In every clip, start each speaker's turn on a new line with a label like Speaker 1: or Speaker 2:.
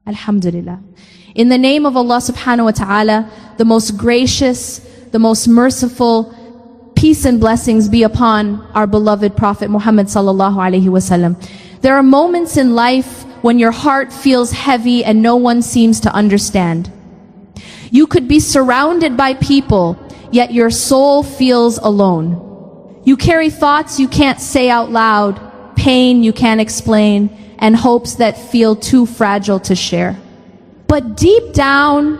Speaker 1: Alhamdulillah. In the name of Allah subhanahu wa ta'ala, the most gracious, the most merciful, peace and blessings be upon our beloved Prophet Muhammad sallallahu alaihi wasallam. There are moments in life when your heart feels heavy and no one seems to understand. You could be surrounded by people, yet your soul feels alone. You carry thoughts you can't say out loud, pain you can't explain, and hopes that feel too fragile to share. But deep down,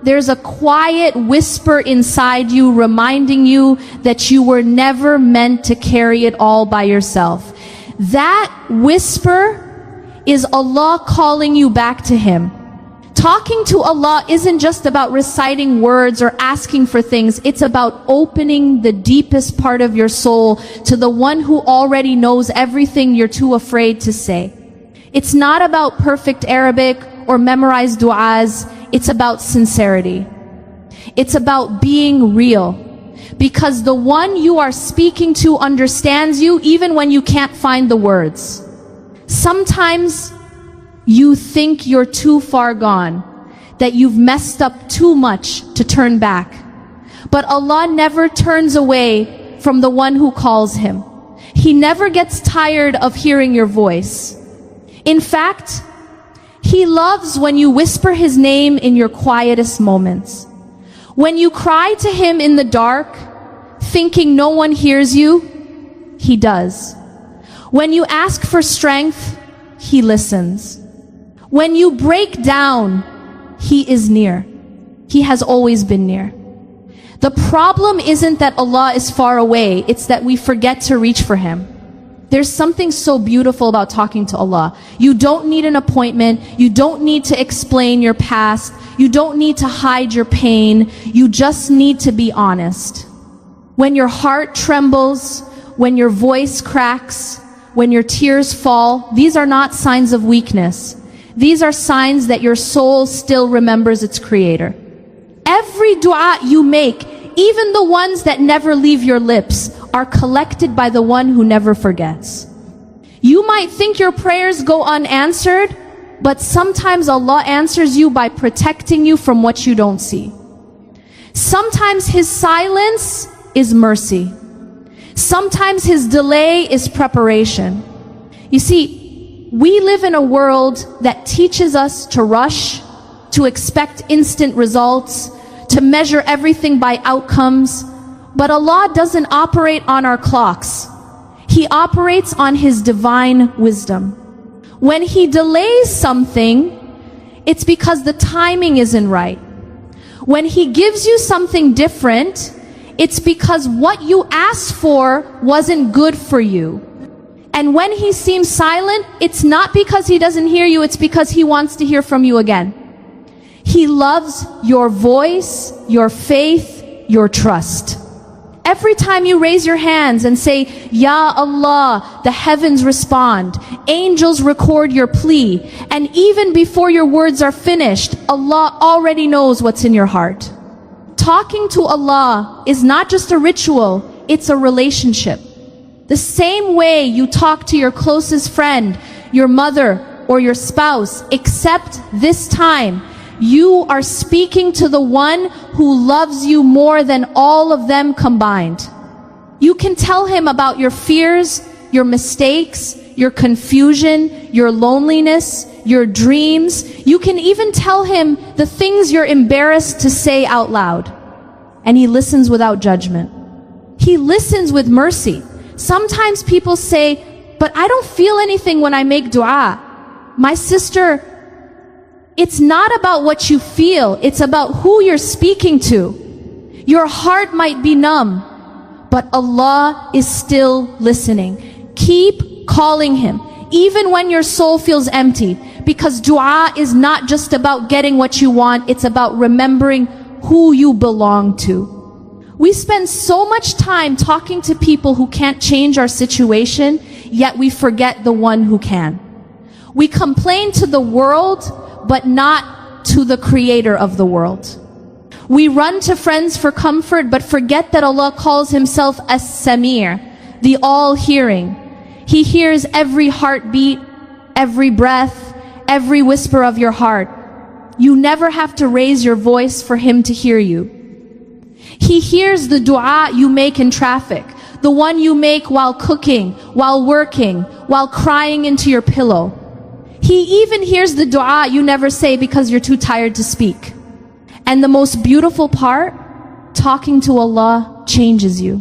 Speaker 1: there's a quiet whisper inside you reminding you that you were never meant to carry it all by yourself. That whisper is Allah calling you back to Him. Talking to Allah isn't just about reciting words or asking for things. It's about opening the deepest part of your soul to the one who already knows everything you're too afraid to say. It's not about perfect Arabic or memorized du'as. It's about sincerity. It's about being real. Because the one you are speaking to understands you even when you can't find the words. Sometimes you think you're too far gone, that you've messed up too much to turn back. But Allah never turns away from the one who calls Him. He never gets tired of hearing your voice. In fact, He loves when you whisper His name in your quietest moments. When you cry to Him in the dark, thinking no one hears you, He does. When you ask for strength, He listens. When you break down, He is near. He has always been near. The problem isn't that Allah is far away, it's that we forget to reach for Him. There's something so beautiful about talking to Allah. You don't need an appointment. You don't need to explain your past. You don't need to hide your pain. You just need to be honest. When your heart trembles, when your voice cracks, when your tears fall, these are not signs of weakness. These are signs that your soul still remembers its Creator. Every dua you make, even the ones that never leave your lips, are collected by the one who never forgets. You might think your prayers go unanswered, but sometimes Allah answers you by protecting you from what you don't see. Sometimes His silence is mercy. Sometimes His delay is preparation. You see, we live in a world that teaches us to rush, to expect instant results, to measure everything by outcomes. But Allah doesn't operate on our clocks. He operates on His divine wisdom. When He delays something, it's because the timing isn't right. When He gives you something different, it's because what you asked for wasn't good for you. And when He seems silent, it's not because He doesn't hear you, it's because He wants to hear from you again. He loves your voice, your faith, your trust. Every time you raise your hands and say, Ya Allah, the heavens respond. Angels record your plea. And even before your words are finished, Allah already knows what's in your heart. Talking to Allah is not just a ritual, it's a relationship. The same way you talk to your closest friend, your mother, or your spouse, except this time, you are speaking to the one who loves you more than all of them combined. You can tell Him about your fears, your mistakes, your confusion, your loneliness, your dreams. You can even tell Him the things you're embarrassed to say out loud. And He listens without judgment. He listens with mercy. Sometimes people say, but I don't feel anything when I make dua. My sister, it's not about what you feel, it's about who you're speaking to. Your heart might be numb, but Allah is still listening. Keep calling Him, even when your soul feels empty, because dua is not just about getting what you want, it's about remembering who you belong to. We spend so much time talking to people who can't change our situation, yet we forget the one who can. We complain to the world, but not to the Creator of the world. We run to friends for comfort, but forget that Allah calls Himself As-Samir, the all-hearing. He hears every heartbeat, every breath, every whisper of your heart. You never have to raise your voice for Him to hear you. He hears the dua you make in traffic, the one you make while cooking, while working, while crying into your pillow. He even hears the dua you never say because you're too tired to speak. And the most beautiful part, talking to Allah changes you.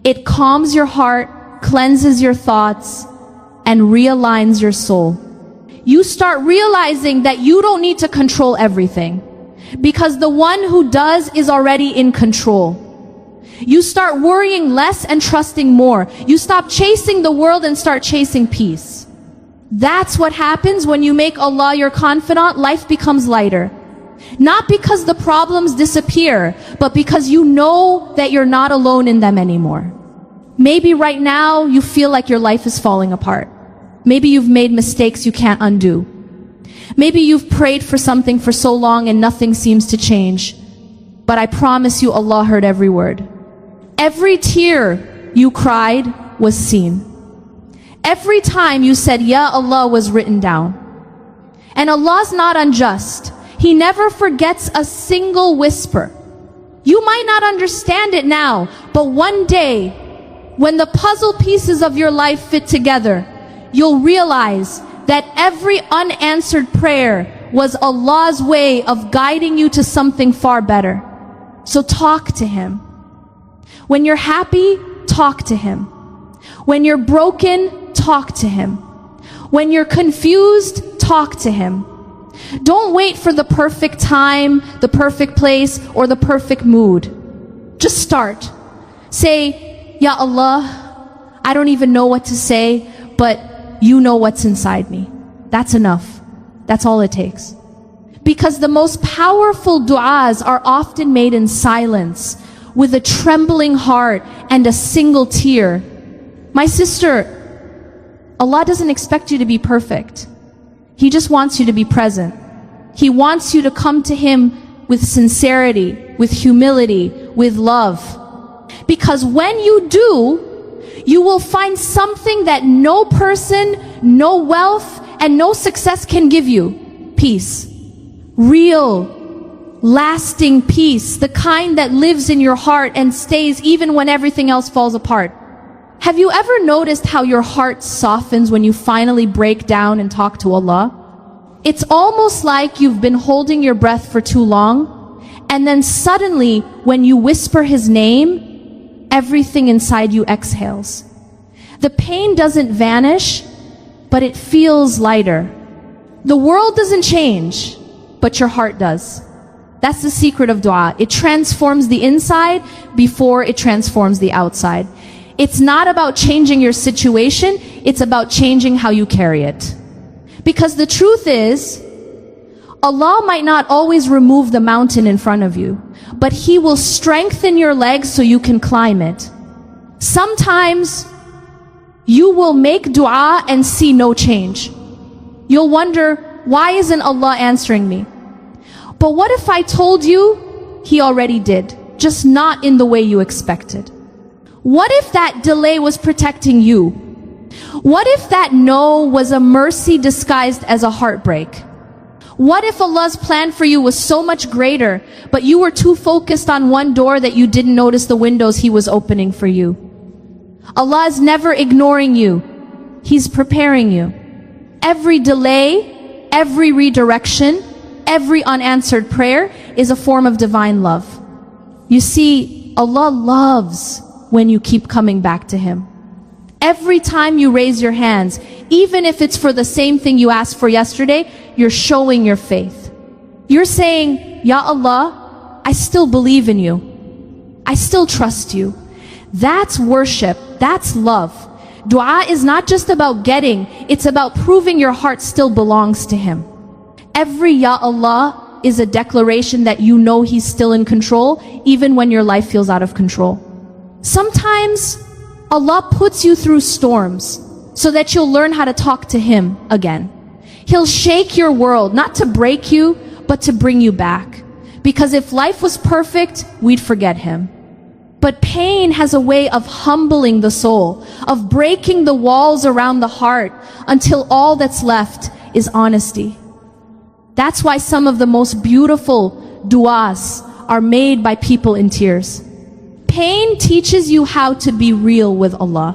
Speaker 1: It calms your heart, cleanses your thoughts, and realigns your soul. You start realizing that you don't need to control everything, because the one who does is already in control. You start worrying less and trusting more. You stop chasing the world and start chasing peace. That's what happens when you make Allah your confidant. Life becomes lighter. Not because the problems disappear, but because you know that you're not alone in them anymore. Maybe right now you feel like your life is falling apart. Maybe you've made mistakes you can't undo. Maybe you've prayed for something for so long and nothing seems to change. But I promise you, Allah heard every word. Every tear you cried was seen. Every time you said, Ya Allah, was written down. And Allah's not unjust. He never forgets a single whisper. You might not understand it now, but one day, when the puzzle pieces of your life fit together, you'll realize that every unanswered prayer was Allah's way of guiding you to something far better. So talk to Him. When you're happy, talk to Him. When you're broken, talk to Him. When you're confused, talk to Him. Don't wait for the perfect time, the perfect place, or the perfect mood. Just start. Say, Ya Allah, I don't even know what to say, but You know what's inside me. That's enough. That's all it takes. Because the most powerful du'as are often made in silence, with a trembling heart and a single tear. My sister, Allah doesn't expect you to be perfect. He just wants you to be present. He wants you to come to Him with sincerity, with humility, with love. Because when you do, you will find something that no person, no wealth, and no success can give you. Peace. Real, lasting peace. The kind that lives in your heart and stays even when everything else falls apart. Have you ever noticed how your heart softens when you finally break down and talk to Allah? It's almost like you've been holding your breath for too long, and then suddenly, when you whisper His name, everything inside you exhales. The pain doesn't vanish, but it feels lighter. The world doesn't change, but your heart does. That's the secret of dua. It transforms the inside before it transforms the outside. It's not about changing your situation, it's about changing how you carry it. Because the truth is, Allah might not always remove the mountain in front of you, but He will strengthen your legs so you can climb it. Sometimes you will make dua and see no change. You'll wonder, why isn't Allah answering me? But what if I told you He already did, just not in the way you expected? What if that delay was protecting you? What if that no was a mercy disguised as a heartbreak? What if Allah's plan for you was so much greater, but you were too focused on one door that you didn't notice the windows He was opening for you? Allah is never ignoring you. He's preparing you. Every delay, every redirection, every unanswered prayer is a form of divine love. You see, Allah loves when you keep coming back to Him. Every time you raise your hands, even if it's for the same thing you asked for yesterday, you're showing your faith. You're saying, Ya Allah, I still believe in You. I still trust You. That's worship. That's love. Dua is not just about getting, it's about proving your heart still belongs to Him. Every Ya Allah is a declaration that you know He's still in control, even when your life feels out of control. Sometimes Allah puts you through storms so that you'll learn how to talk to Him again. He'll shake your world, not to break you, but to bring you back. Because if life was perfect, we'd forget Him. But pain has a way of humbling the soul, of breaking the walls around the heart, until all that's left is honesty. That's why some of the most beautiful du'as are made by people in tears. Pain teaches you how to be real with Allah.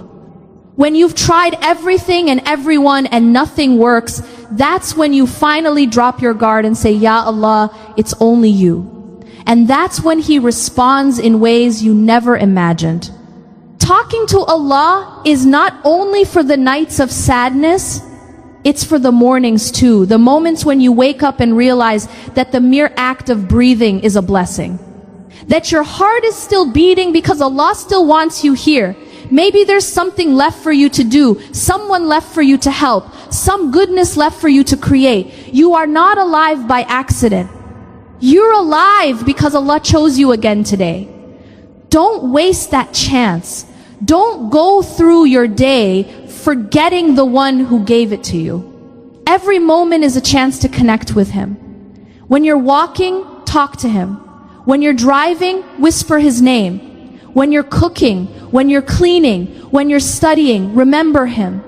Speaker 1: When you've tried everything and everyone and nothing works, that's when you finally drop your guard and say, Ya Allah, it's only you. And that's when He responds in ways you never imagined. Talking to Allah is not only for the nights of sadness, it's for the mornings too. The moments when you wake up and realize that the mere act of breathing is a blessing. That your heart is still beating because Allah still wants you here. Maybe there's something left for you to do, someone left for you to help, some goodness left for you to create. You are not alive by accident. You're alive because Allah chose you again today. Don't waste that chance. Don't go through your day forgetting the one who gave it to you. Every moment is a chance to connect with Him. When you're walking, talk to Him. When you're driving, whisper His name. When you're cooking, when you're cleaning, when you're studying, remember Him.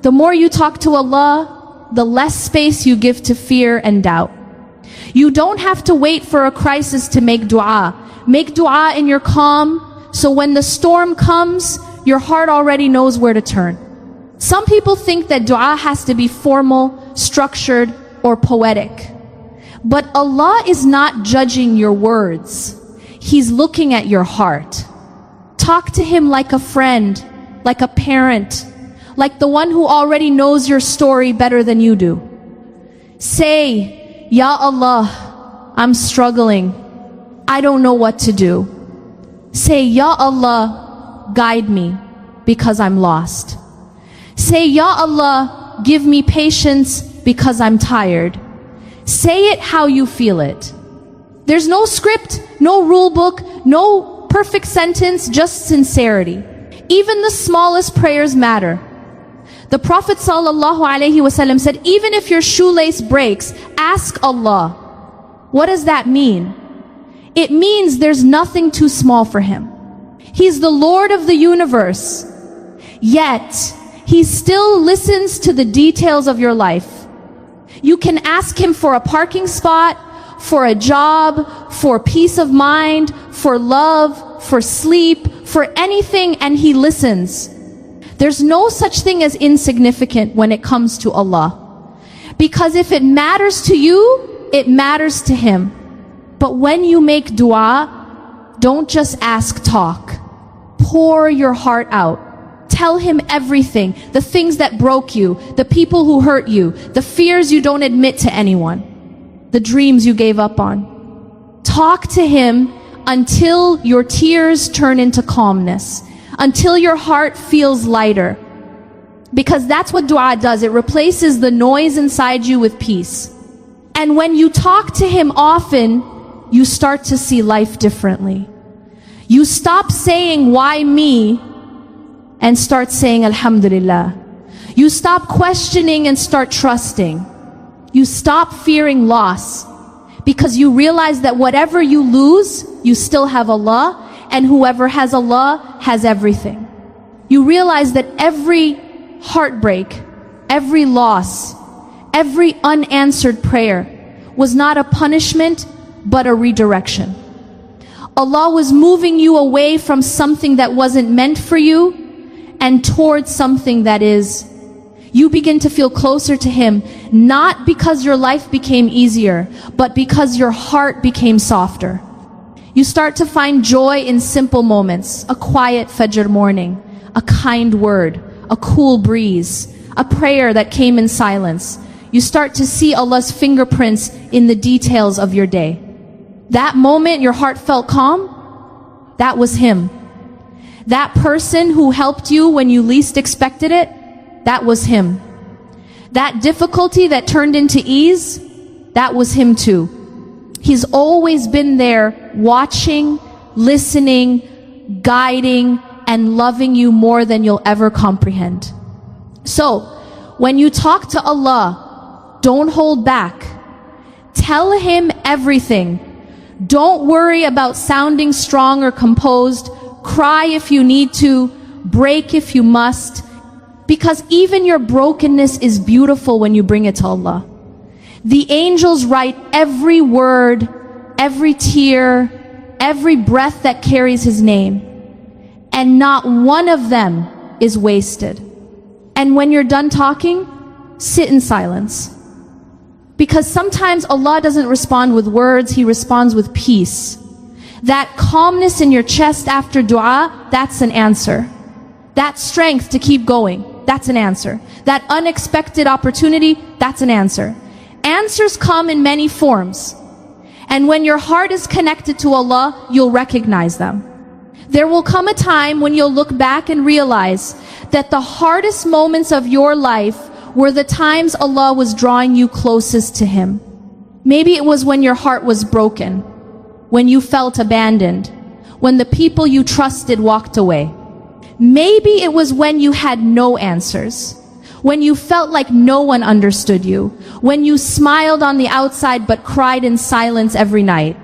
Speaker 1: The more you talk to Allah, the less space you give to fear and doubt. You don't have to wait for a crisis to make dua. Make dua in your calm, so when the storm comes, your heart already knows where to turn. Some people think that dua has to be formal, structured, or poetic. But Allah is not judging your words. He's looking at your heart. Talk to Him like a friend, like a parent, like the one who already knows your story better than you do. Say, Ya Allah, I'm struggling. I don't know what to do. Say, Ya Allah, guide me because I'm lost. Say, Ya Allah, give me patience because I'm tired. Say it how you feel it. There's no script, no rule book, no perfect sentence, just sincerity. Even the smallest prayers matter. The Prophet ﷺ said, even if your shoelace breaks, ask Allah. What does that mean? It means there's nothing too small for Him. He's the Lord of the universe. Yet, He still listens to the details of your life. You can ask Him for a parking spot, for a job, for peace of mind, for love, for sleep, for anything, and He listens. There's no such thing as insignificant when it comes to Allah. Because if it matters to you, it matters to Him. But when you make dua, don't just ask talk. Pour your heart out. Tell Him everything, the things that broke you, the people who hurt you, the fears you don't admit to anyone, the dreams you gave up on. Talk to Him until your tears turn into calmness, until your heart feels lighter. Because that's what dua does. It replaces the noise inside you with peace. And when you talk to Him often, you start to see life differently. You stop saying, why me? And start saying, Alhamdulillah. You stop questioning and start trusting. You stop fearing loss. Because you realize that whatever you lose, you still have Allah. And whoever has Allah has everything. You realize that every heartbreak, every loss, every unanswered prayer was not a punishment, but a redirection. Allah was moving you away from something that wasn't meant for you and towards something that is. You begin to feel closer to Him, not because your life became easier, but because your heart became softer. You start to find joy in simple moments, a quiet Fajr morning, a kind word, a cool breeze, a prayer that came in silence. You start to see Allah's fingerprints in the details of your day. That moment your heart felt calm, that was Him. That person who helped you when you least expected it, that was Him. That difficulty that turned into ease, that was Him too. He's always been there, watching, listening, guiding, and loving you more than you'll ever comprehend. So, when you talk to Allah, don't hold back. Tell Him everything. Don't worry about sounding strong or composed. Cry if you need to. Break if you must. Because even your brokenness is beautiful when you bring it to Allah. The angels write every word, every tear, every breath that carries His name. And not one of them is wasted. And when you're done talking, sit in silence. Because sometimes Allah doesn't respond with words, He responds with peace. That calmness in your chest after dua, that's an answer. That strength to keep going, that's an answer. That unexpected opportunity, that's an answer. Answers come in many forms. And when your heart is connected to Allah, you'll recognize them. There will come a time when you'll look back and realize that the hardest moments of your life were the times Allah was drawing you closest to Him. Maybe it was when your heart was broken, when you felt abandoned, when the people you trusted walked away. Maybe it was when you had no answers, when you felt like no one understood you, when you smiled on the outside but cried in silence every night.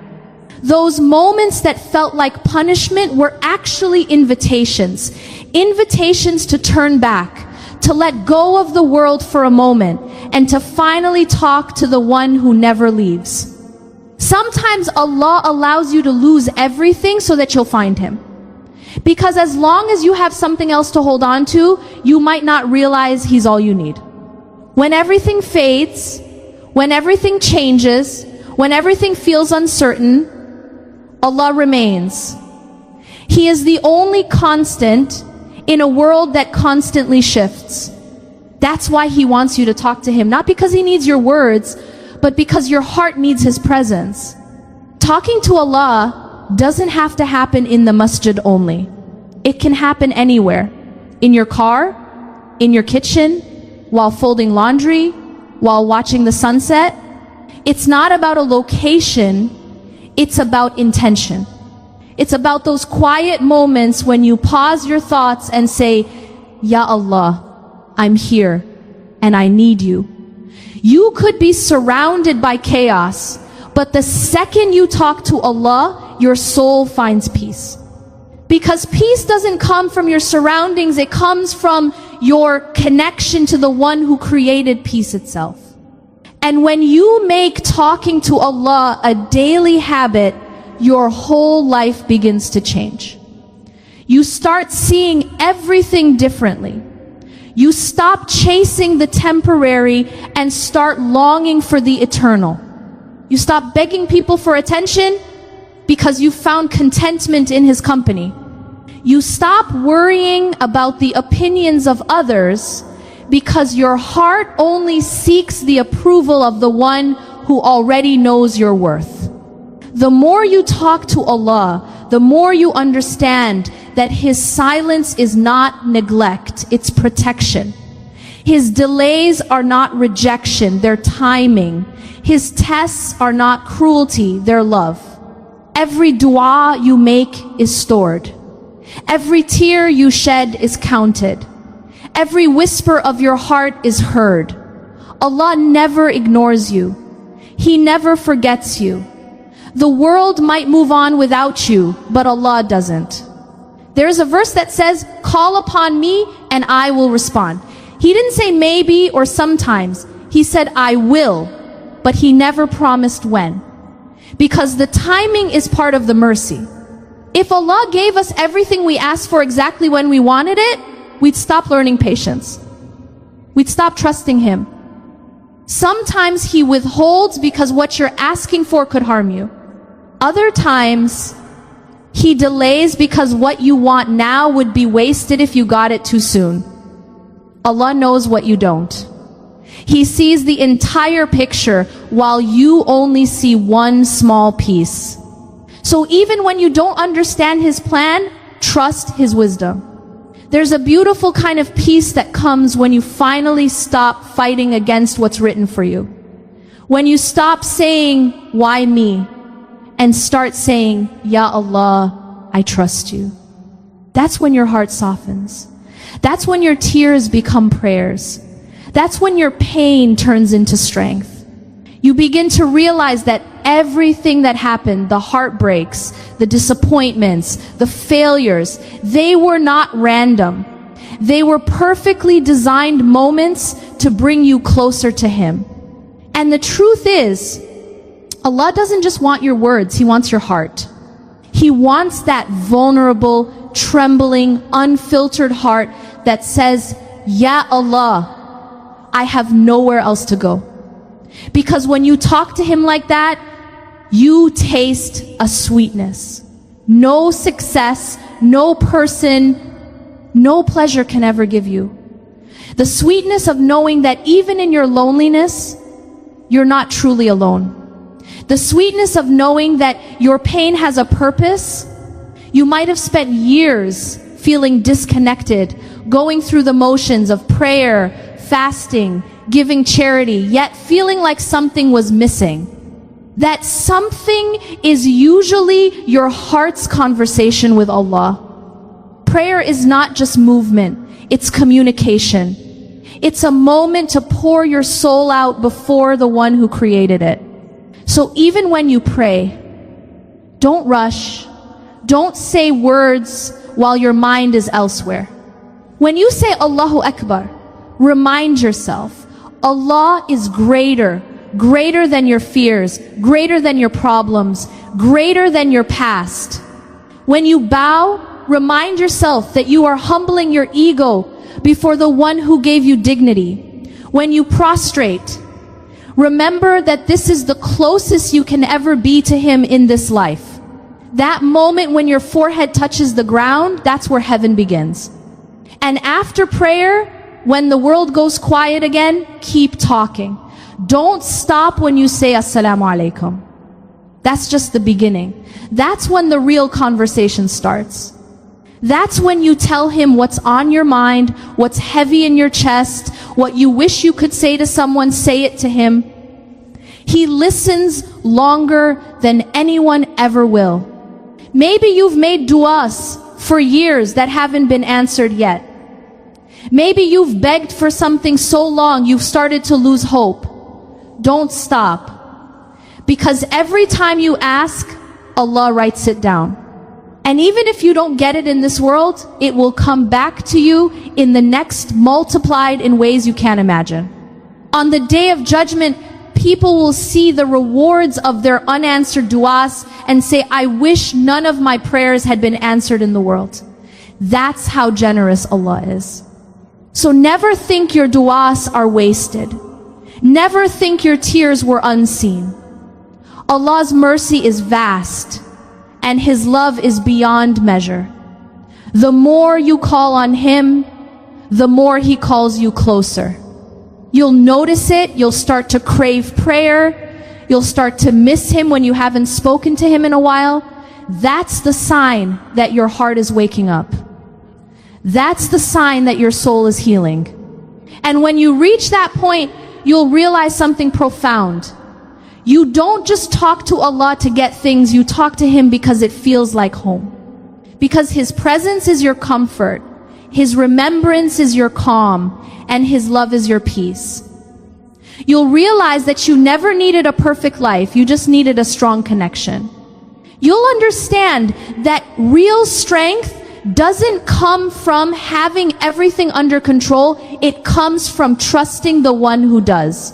Speaker 1: Those moments that felt like punishment were actually invitations. Invitations to turn back, to let go of the world for a moment, and to finally talk to the one who never leaves. Sometimes Allah allows you to lose everything so that you'll find Him. Because as long as you have something else to hold on to, you might not realize He's all you need. When everything fades, when everything changes, when everything feels uncertain, Allah remains. He is the only constant in a world that constantly shifts. That's why He wants you to talk to Him, not because He needs your words, but because your heart needs His presence. Talking to Allah doesn't have to happen in the masjid only. It can happen anywhere. In your car, in your kitchen, while folding laundry, while watching the sunset. It's not about a location, it's about intention. It's about those quiet moments when you pause your thoughts and say, Ya Allah, I'm here and I need you. You could be surrounded by chaos, but the second you talk to Allah, your soul finds peace. Because peace doesn't come from your surroundings, it comes from your connection to the one who created peace itself. And when you make talking to Allah a daily habit, your whole life begins to change. You start seeing everything differently. You stop chasing the temporary and start longing for the eternal. You stop begging people for attention because you found contentment in His company. You stop worrying about the opinions of others because your heart only seeks the approval of the one who already knows your worth. The more you talk to Allah, the more you understand that His silence is not neglect, it's protection. His delays are not rejection, they're timing. His tests are not cruelty, they're love. Every dua you make is stored. Every tear you shed is counted. Every whisper of your heart is heard. Allah never ignores you. He never forgets you. The world might move on without you, but Allah doesn't. There's a verse that says, call upon me and I will respond. He didn't say maybe or sometimes. He said, I will, but He never promised when. Because the timing is part of the mercy. If Allah gave us everything we asked for exactly when we wanted it, we'd stop learning patience. We'd stop trusting Him. Sometimes He withholds because what you're asking for could harm you. Other times, He delays because what you want now would be wasted if you got it too soon. Allah knows what you don't. He sees the entire picture while you only see one small piece. So even when you don't understand His plan, trust His wisdom. There's a beautiful kind of peace that comes when you finally stop fighting against what's written for you. When you stop saying, why me? And start saying, Ya Allah, I trust you. That's when your heart softens. That's when your tears become prayers. That's when your pain turns into strength. You begin to realize that everything that happened, the heartbreaks, the disappointments, the failures, they were not random. They were perfectly designed moments to bring you closer to Him. And the truth is, Allah doesn't just want your words, He wants your heart. He wants that vulnerable, trembling, unfiltered heart that says, Ya Allah, I have nowhere else to go. Because when you talk to Him like that, you taste a sweetness. No success, no person, no pleasure can ever give you. The sweetness of knowing that even in your loneliness, you're not truly alone. The sweetness of knowing that your pain has a purpose. You might have spent years feeling disconnected, going through the motions of prayer, fasting, giving charity, yet feeling like something was missing. That something is usually your heart's conversation with Allah. Prayer is not just movement, it's communication. It's a moment to pour your soul out before the one who created it. So even when you pray, don't rush, don't say words while your mind is elsewhere. When you say Allahu Akbar, remind yourself, Allah is greater than your fears, greater than your problems, greater than your past. When you bow, remind yourself that you are humbling your ego before the one who gave you dignity. When you prostrate, remember that this is the closest you can ever be to Him in this life. That moment when your forehead touches the ground, that's where heaven begins. And after prayer, when the world goes quiet again, keep talking. Don't stop when you say Assalamu alaikum. That's just the beginning. That's when the real conversation starts. That's when you tell Him what's on your mind, what's heavy in your chest, what you wish you could say to someone, say it to Him. He listens longer than anyone ever will. Maybe you've made du'as for years that haven't been answered yet. Maybe you've begged for something so long you've started to lose hope. Don't stop. Because every time you ask, Allah writes it down. And even if you don't get it in this world, it will come back to you in the next, multiplied in ways you can't imagine. On the day of judgment, people will see the rewards of their unanswered du'as and say, I wish none of my prayers had been answered in the world. That's how generous Allah is. So never think your du'as are wasted. Never think your tears were unseen. Allah's mercy is vast, and His love is beyond measure. The more you call on Him, the more He calls you closer. You'll notice it, you'll start to crave prayer, you'll start to miss Him when you haven't spoken to Him in a while. That's the sign that your heart is waking up. That's the sign that your soul is healing. And when you reach that point, you'll realize something profound. You don't just talk to Allah to get things, you talk to Him because it feels like home. Because His presence is your comfort, His remembrance is your calm, and His love is your peace. You'll realize that you never needed a perfect life, you just needed a strong connection. You'll understand that real strength doesn't come from having everything under control, it comes from trusting the one who does.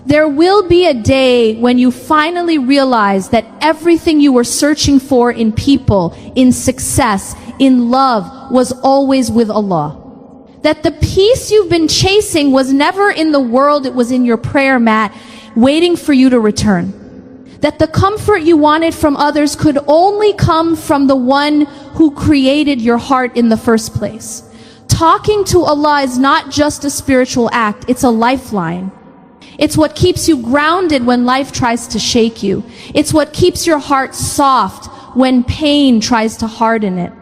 Speaker 1: There will be a day when you finally realize that everything you were searching for in people, in success, in love, was always with Allah. That the peace you've been chasing was never in the world, it was in your prayer mat, waiting for you to return. That the comfort you wanted from others could only come from the one who created your heart in the first place. Talking to Allah is not just a spiritual act, it's a lifeline. It's what keeps you grounded when life tries to shake you. It's what keeps your heart soft when pain tries to harden it.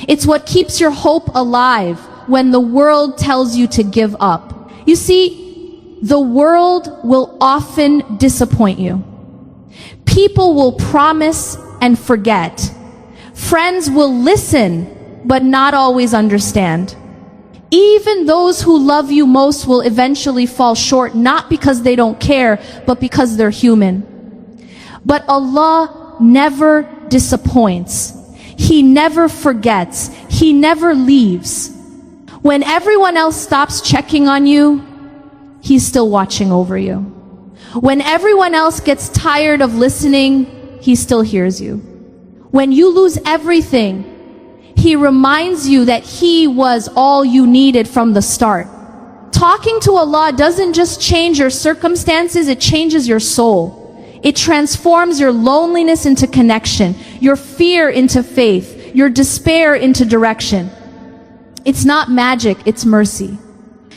Speaker 1: It's what keeps your hope alive when the world tells you to give up. You see, the world will often disappoint you. People will promise and forget. Friends will listen, but not always understand. Even those who love you most will eventually fall short, not because they don't care, but because they're human. But Allah never disappoints. He never forgets. He never leaves. When everyone else stops checking on you, He's still watching over you. When everyone else gets tired of listening, He still hears you. When you lose everything, He reminds you that He was all you needed from the start. Talking to Allah doesn't just change your circumstances, it changes your soul. It transforms your loneliness into connection, your fear into faith, your despair into direction. It's not magic, it's mercy.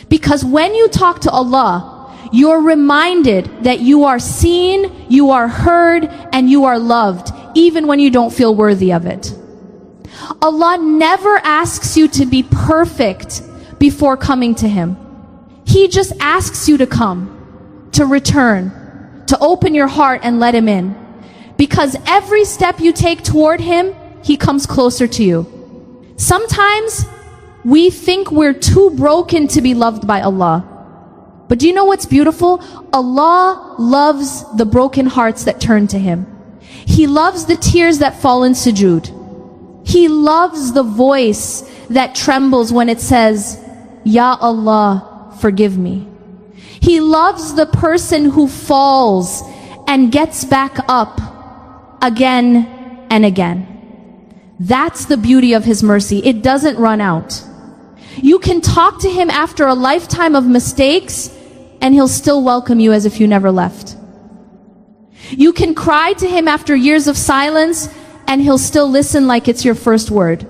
Speaker 1: Because when you talk to Allah, you're reminded that you are seen, you are heard, and you are loved, even when you don't feel worthy of it. Allah never asks you to be perfect before coming to Him. He just asks you to come, to return, to open your heart and let Him in. Because every step you take toward Him, He comes closer to you. Sometimes we think we're too broken to be loved by Allah. But do you know what's beautiful? Allah loves the broken hearts that turn to Him. He loves the tears that fall in sujood. He loves the voice that trembles when it says, Ya Allah, forgive me. He loves the person who falls and gets back up again and again. That's the beauty of His mercy. It doesn't run out. You can talk to Him after a lifetime of mistakes and He'll still welcome you as if you never left. You can cry to Him after years of silence and He'll still listen like it's your first word.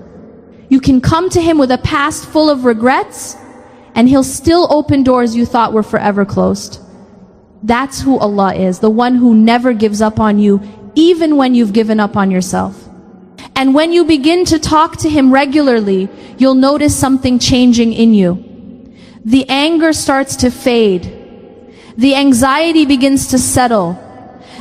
Speaker 1: You can come to Him with a past full of regrets and He'll still open doors you thought were forever closed. That's who Allah is, the one who never gives up on you, even when you've given up on yourself. And when you begin to talk to Him regularly, you'll notice something changing in you. The anger starts to fade. The anxiety begins to settle.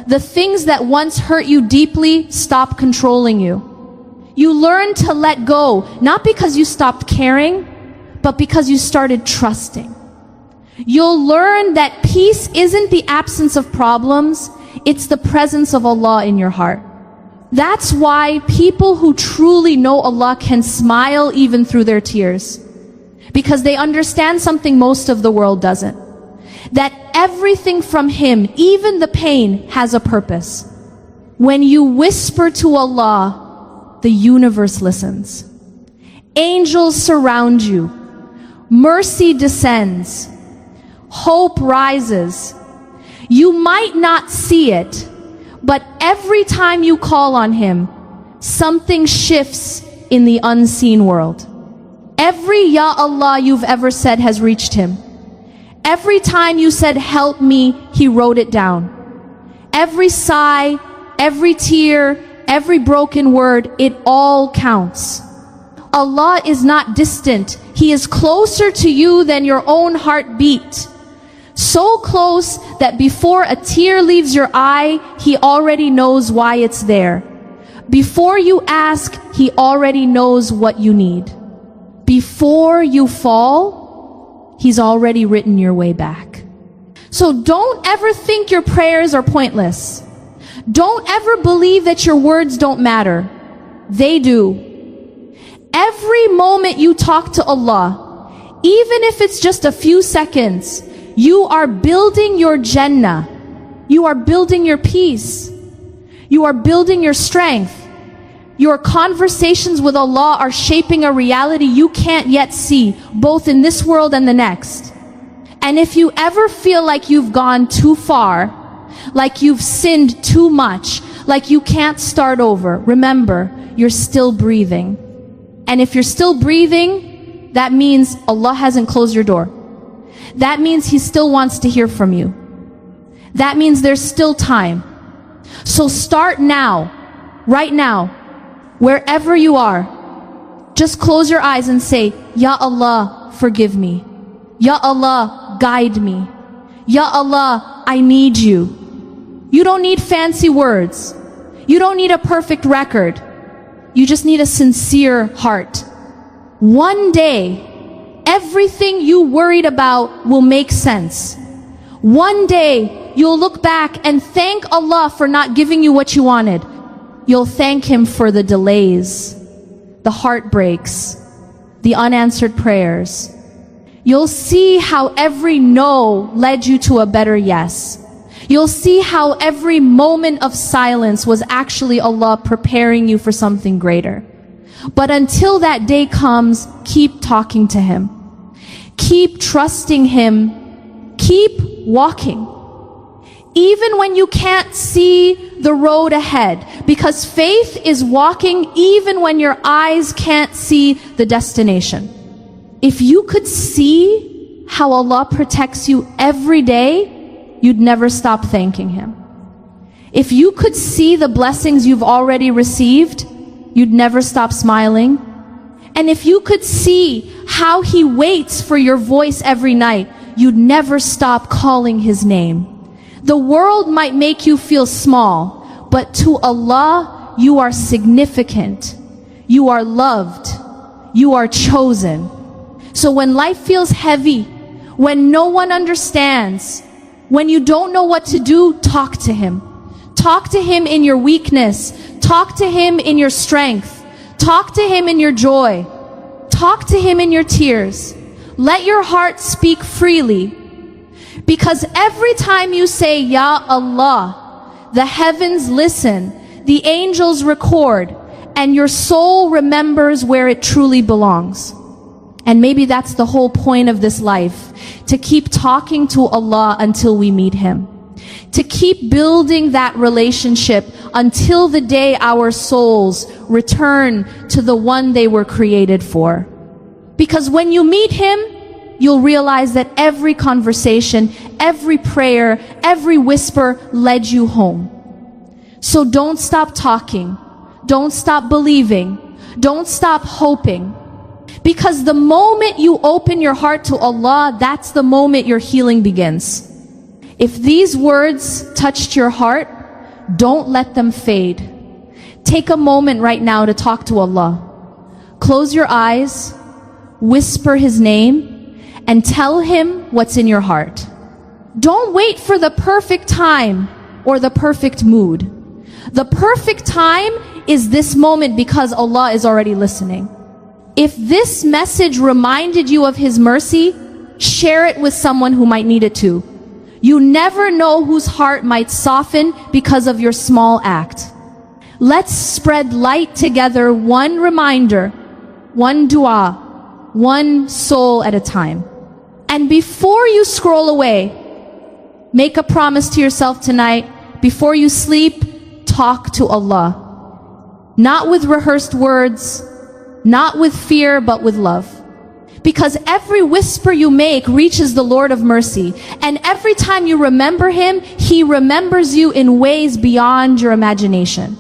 Speaker 1: The things that once hurt you deeply stop controlling you. You learn to let go, not because you stopped caring, but because you started trusting. You'll learn that peace isn't the absence of problems, it's the presence of Allah in your heart. That's why people who truly know Allah can smile even through their tears. Because they understand something most of the world doesn't. That everything from Him, even the pain, has a purpose. When you whisper to Allah, the universe listens. Angels surround you. Mercy descends. Hope rises. You might not see it, but every time you call on Him, something shifts in the unseen world. Every Ya Allah you've ever said has reached Him. Every time you said, help me, He wrote it down. Every sigh, every tear, every broken word, it all counts. Allah is not distant. He is closer to you than your own heartbeat. So close that before a tear leaves your eye, He already knows why it's there. Before you ask, He already knows what you need. Before you fall, He's already written your way back. So don't ever think your prayers are pointless. Don't ever believe that your words don't matter. They do. Every moment you talk to Allah, even if it's just a few seconds, you are building your Jannah. You are building your peace. You are building your strength. Your conversations with Allah are shaping a reality you can't yet see, both in this world and the next. And if you ever feel like you've gone too far, like you've sinned too much, like you can't start over, remember, you're still breathing. And if you're still breathing, that means Allah hasn't closed your door. That means He still wants to hear from you. That means there's still time. So start now, right now, wherever you are. Just close your eyes and say, Ya Allah, forgive me. Ya Allah, guide me. Ya Allah, I need you. You don't need fancy words. You don't need a perfect record. You just need a sincere heart. One day, everything you worried about will make sense. One day, you'll look back and thank Allah for not giving you what you wanted. You'll thank Him for the delays, the heartbreaks, the unanswered prayers, you'll see how every no led you to a better yes. You'll see how every moment of silence was actually Allah preparing you for something greater. But until that day comes, keep talking to Him. Keep trusting Him. Keep walking. Even when you can't see the road ahead, because faith is walking even when your eyes can't see the destination. If you could see how Allah protects you every day, you'd never stop thanking Him. If you could see the blessings you've already received, you'd never stop smiling. And if you could see how He waits for your voice every night, you'd never stop calling His name. The world might make you feel small, but to Allah, you are significant. You are loved. You are chosen. So when life feels heavy, when no one understands, when you don't know what to do, talk to Him. Talk to Him in your weakness. Talk to Him in your strength. Talk to Him in your joy. Talk to Him in your tears. Let your heart speak freely. Because every time you say, Ya Allah, the heavens listen, the angels record, and your soul remembers where it truly belongs. And maybe that's the whole point of this life, to keep talking to Allah until we meet Him. To keep building that relationship until the day our souls return to the one they were created for. Because when you meet Him, you'll realize that every conversation, every prayer, every whisper led you home. So don't stop talking. Don't stop believing. Don't stop hoping. Because the moment you open your heart to Allah, that's the moment your healing begins. If these words touched your heart, don't let them fade. Take a moment right now to talk to Allah. Close your eyes, whisper His name, and tell Him what's in your heart. Don't wait for the perfect time or the perfect mood. The perfect time is this moment, because Allah is already listening. If this message reminded you of His mercy, share it with someone who might need it too. You never know whose heart might soften because of your small act. Let's spread light together, one reminder, one dua, one soul at a time. And before you scroll away, make a promise to yourself tonight. Before you sleep, talk to Allah. Not with rehearsed words, not with fear, but with love. Because every whisper you make reaches the Lord of mercy. And every time you remember Him, He remembers you in ways beyond your imagination.